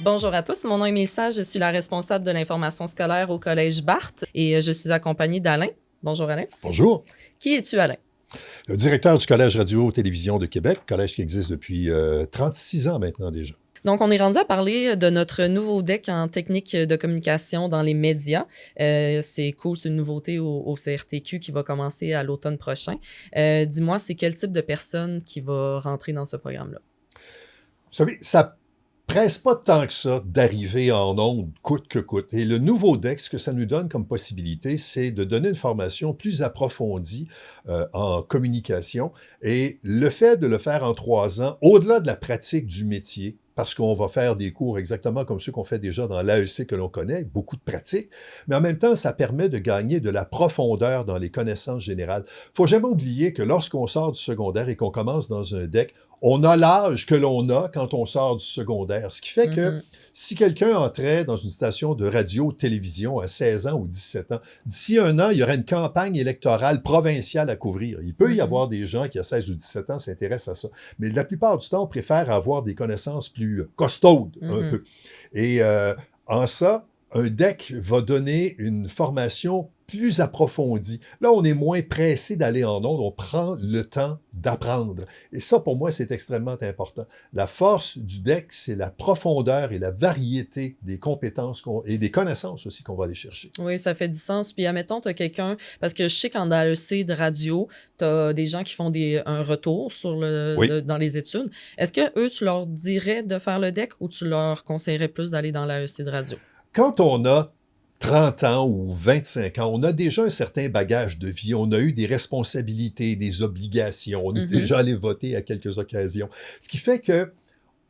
Bonjour à tous, mon nom est Mélissa, je suis la responsable de l'information scolaire au Collège Barthes et je suis accompagnée d'Alain. Bonjour Alain. Bonjour. Qui es-tu Alain? Le directeur du Collège Radio-Télévision de Québec, collège qui existe depuis 36 ans maintenant déjà. Donc, on est rendu à parler de notre nouveau deck en technique de communication dans les médias. C'est cool, c'est une nouveauté au CRTQ qui va commencer à l'automne prochain. Dis-moi, c'est quel type de personne qui va rentrer dans ce programme-là? Vous savez, ça presse pas tant que ça d'arriver en ondes coûte que coûte. Et le nouveau deck, ce que ça nous donne comme possibilité, c'est de donner une formation plus approfondie en communication. Et le fait de le faire en 3 ans, au-delà de la pratique du métier, parce qu'on va faire des cours exactement comme ceux qu'on fait déjà dans l'AEC que l'on connaît, beaucoup de pratique, mais en même temps, ça permet de gagner de la profondeur dans les connaissances générales. Il ne faut jamais oublier que lorsqu'on sort du secondaire et qu'on commence dans un deck, on a l'âge que l'on a quand on sort du secondaire. Ce qui fait que si quelqu'un entrait dans une station de radio-télévision à 16 ans ou 17 ans, d'ici 1 an, il y aurait une campagne électorale provinciale à couvrir. Il peut y avoir des gens qui, à 16 ou 17 ans, s'intéressent à ça. Mais la plupart du temps, on préfère avoir des connaissances plus costaudes, un peu. Et en ça, un deck va donner une formation plus approfondie. Là, on est moins pressé d'aller en ondes, on prend le temps d'apprendre. Et ça, pour moi, c'est extrêmement important. La force du deck, c'est la profondeur et la variété des compétences et des connaissances aussi qu'on va aller chercher. Oui, ça fait du sens. Puis, admettons, tu as quelqu'un, parce que je sais qu'en AEC de radio, tu as des gens qui font un retour sur dans les études. Est-ce que eux, tu leur dirais de faire le deck ou tu leur conseillerais plus d'aller dans l'AEC de radio? Quand on a 30 ans ou 25 ans, on a déjà un certain bagage de vie, on a eu des responsabilités, des obligations, on est déjà allé voter à quelques occasions. Ce qui fait que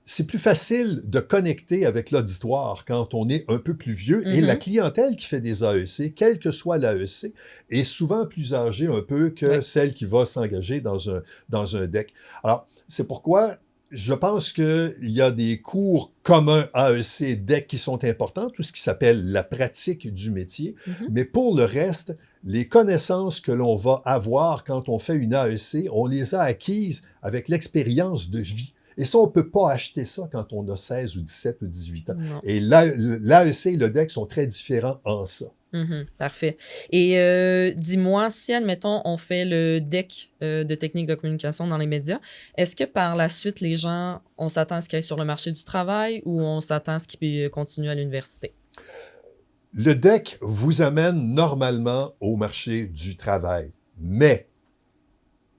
c'est plus facile de connecter avec l'auditoire quand on est un peu plus vieux. Et la clientèle qui fait des AEC, quel que soit l'AEC, est souvent plus âgée un peu que celle qui va s'engager dans un deck. Alors, c'est pourquoi je pense qu'il y a des cours communs AEC, DEC qui sont importants, tout ce qui s'appelle la pratique du métier. Mais pour le reste, les connaissances que l'on va avoir quand on fait une AEC, on les a acquises avec l'expérience de vie. Et ça, on ne peut pas acheter ça quand on a 16 ou 17 ou 18 ans. Non. Et l'AEC et le DEC sont très différents en ça. Parfait. Et dis-moi, si, admettons, on fait le deck de technique de communication dans les médias, est-ce que par la suite, les gens, on s'attend à ce qu'ils aillent sur le marché du travail ou on s'attend à ce qu'ils continuent à l'université? Le deck vous amène normalement au marché du travail, mais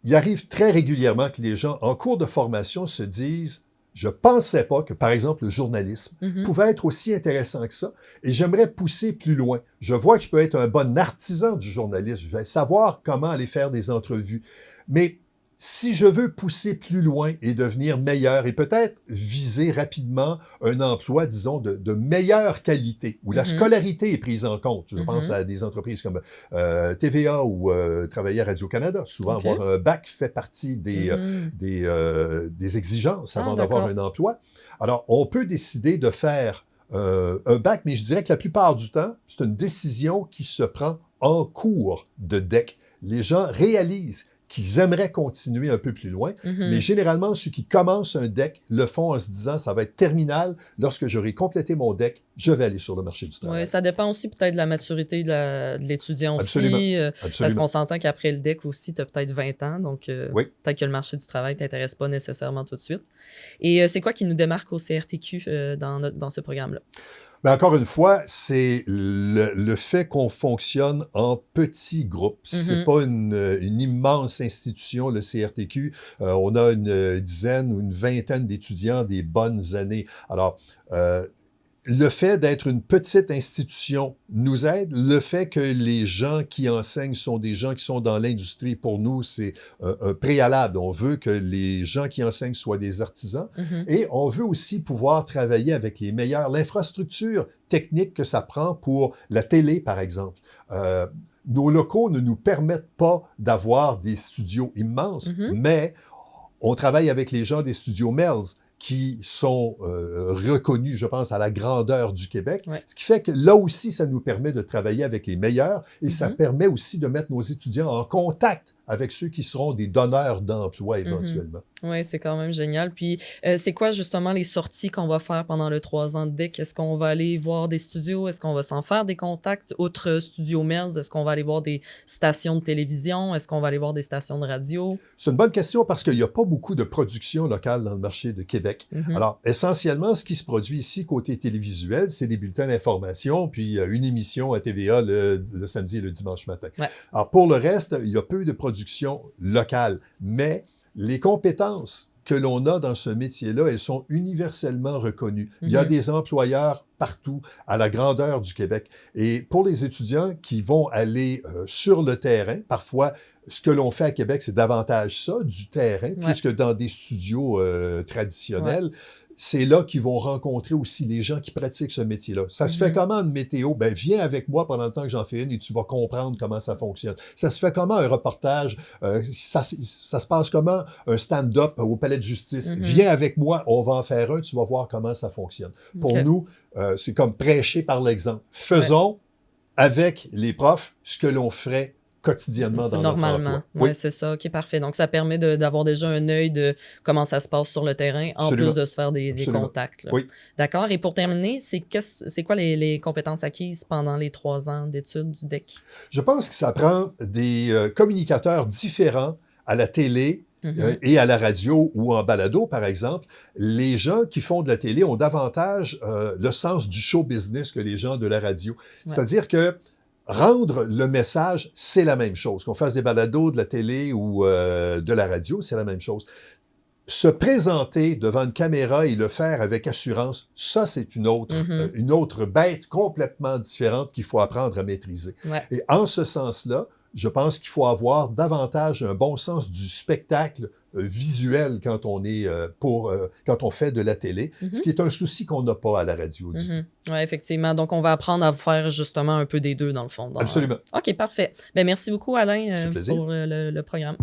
il arrive très régulièrement que les gens, en cours de formation, se disent « Je ne pensais pas que, par exemple, le journalisme pouvait être aussi intéressant que ça et j'aimerais pousser plus loin. Je vois que je peux être un bon artisan du journalisme, je vais savoir comment aller faire des entrevues. Mais si je veux pousser plus loin et devenir meilleur et peut-être viser rapidement un emploi, disons, de meilleure qualité, où la scolarité est prise en compte. Je pense à des entreprises comme TVA ou travailler à Radio-Canada. Souvent, avoir un bac fait partie des exigences avant d'avoir un emploi. Alors, on peut décider de faire un bac, mais je dirais que la plupart du temps, c'est une décision qui se prend en cours de DEC. Les gens réalisent qu'ils aimeraient continuer un peu plus loin, mais généralement, ceux qui commencent un deck le font en se disant « ça va être terminal, lorsque j'aurai complété mon deck, je vais aller sur le marché du travail ». Oui, ça dépend aussi peut-être de la maturité de l'étudiant aussi, parce qu'on s'entend qu'après le deck aussi, tu as peut-être 20 ans, donc peut-être que le marché du travail ne t'intéresse pas nécessairement tout de suite. Et c'est quoi qui nous démarque au CRTQ dans ce programme-là? Mais encore une fois, c'est le fait qu'on fonctionne en petits groupes. C'est pas une immense institution, le CRTQ. On a une dizaine ou une vingtaine d'étudiants des bonnes années. Alors, le fait d'être une petite institution nous aide. Le fait que les gens qui enseignent sont des gens qui sont dans l'industrie, pour nous, c'est un préalable. On veut que les gens qui enseignent soient des artisans et on veut aussi pouvoir travailler avec les meilleurs. L'infrastructure technique que ça prend pour la télé, par exemple. Nos locaux ne nous permettent pas d'avoir des studios immenses, mais on travaille avec les gens des studios Melz, qui sont reconnus, je pense, à la grandeur du Québec. Ce qui fait que là aussi, ça nous permet de travailler avec les meilleurs et ça permet aussi de mettre nos étudiants en contact avec ceux qui seront des donneurs d'emploi Mhm. éventuellement. Oui, c'est quand même génial. Puis, c'est quoi justement les sorties qu'on va faire pendant le 3 ans de DEC? Est-ce qu'on va aller voir des studios? Est-ce qu'on va s'en faire des contacts? Outre Studio Merz, est-ce qu'on va aller voir des stations de télévision? Est-ce qu'on va aller voir des stations de radio? C'est une bonne question parce qu'il n'y a pas beaucoup de production locale dans le marché de Québec. Mhm. Alors, essentiellement, ce qui se produit ici côté télévisuel, c'est des bulletins d'information, puis une émission à TVA le samedi et le dimanche matin. Ouais. Alors, pour le reste, il y a peu de production locale, mais les compétences que l'on a dans ce métier-là, elles sont universellement reconnues. Il y a Mhm. des employeurs partout à la grandeur du Québec. Et pour les étudiants qui vont aller sur le terrain, parfois, ce que l'on fait à Québec, c'est davantage ça, du terrain, Ouais. plus que dans des studios traditionnels. C'est là qu'ils vont rencontrer aussi les gens qui pratiquent ce métier-là. Ça se fait comment une météo? Ben, viens avec moi pendant le temps que j'en fais une et tu vas comprendre comment ça fonctionne. Ça se fait comment un reportage? Ça se passe comment un stand-up au palais de justice? Mhm. Viens avec moi, on va en faire un, tu vas voir comment ça fonctionne. Pour Ok. nous, c'est comme prêcher par l'exemple. Faisons avec les profs ce que l'on ferait quotidiennement C'est dans notre normalement. emploi. Oui, Oui, c'est ça. OK, parfait. Donc, ça permet d'avoir déjà un œil de comment ça se passe sur le terrain, en absolument. plus de se faire des Absolument. contacts, là. Oui. D'accord. Et pour terminer, c'est quoi les compétences acquises pendant les 3 ans d'études du DEC? Je pense que ça prend des communicateurs différents à la télé Mhm. et à la radio ou en balado, par exemple. Les gens qui font de la télé ont davantage le sens du show business que les gens de la radio. Ouais. C'est-à-dire que rendre le message, c'est la même chose. Qu'on fasse des balados, de la télé ou de la radio, c'est la même chose. Se présenter devant une caméra et le faire avec assurance, ça, c'est une autre bête complètement différente qu'il faut apprendre à maîtriser. Ouais. Et en ce sens-là, je pense qu'il faut avoir davantage un bon sens du spectacle visuel quand on est quand on fait de la télé, ce qui est un souci qu'on n'a pas à la radio du tout. Oui, effectivement. Donc, on va apprendre à faire justement un peu des deux, dans le fond. Absolument. OK, parfait. Ben, merci beaucoup, Alain, Ça fait plaisir. pour le programme.